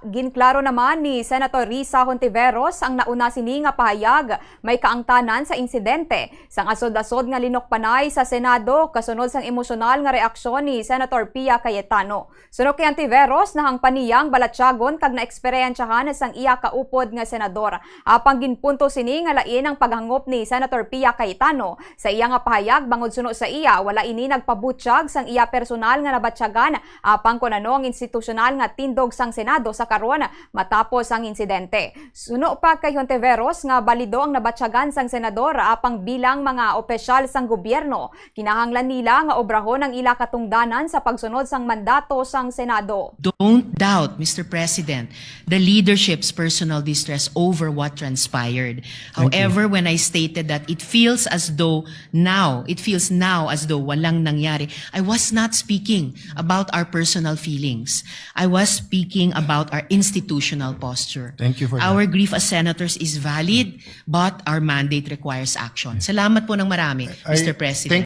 Ginklaro naman ni Senator Risa Hontiveros ang nauna sini nga pahayag may kaangtanan sa insidente sang asod-asod nga linokpanay sa Senado kasunod sang emosyonal nga reaksyon ni Senator Pia Cayetano. Sunod kay Hontiveros nahang paniyang balatyagon kag naeksperyensyahan sang iya kaupod nga senador. Apang ginpunto sini nga lain ang paghangop ni Senator Pia Cayetano sa iya nga pahayag bangod suno sa iya wala ini nagpabutyag sang iya personal nga nabatyagan apang kunano ang institusyonal nga tindog sang Senado sa karon matapos ang insidente. Suno pa kay Hontiveros nga balido ang nabatyagan sang senador apang bilang mga opisyal sang gobyerno. Kinahanglan nila nga obrahon ang ila katungdanan sa pagsunod sang mandato sang Senado. Don't doubt, Mr. President, the leadership's personal distress over what transpired. However, when I stated that it feels now as though walang nangyari, I was not speaking about our personal feelings. I was speaking about our institutional posture. Thank you for Our that. grief as senators is valid, but our mandate requires action. Salamat po ng marami, Mr. President.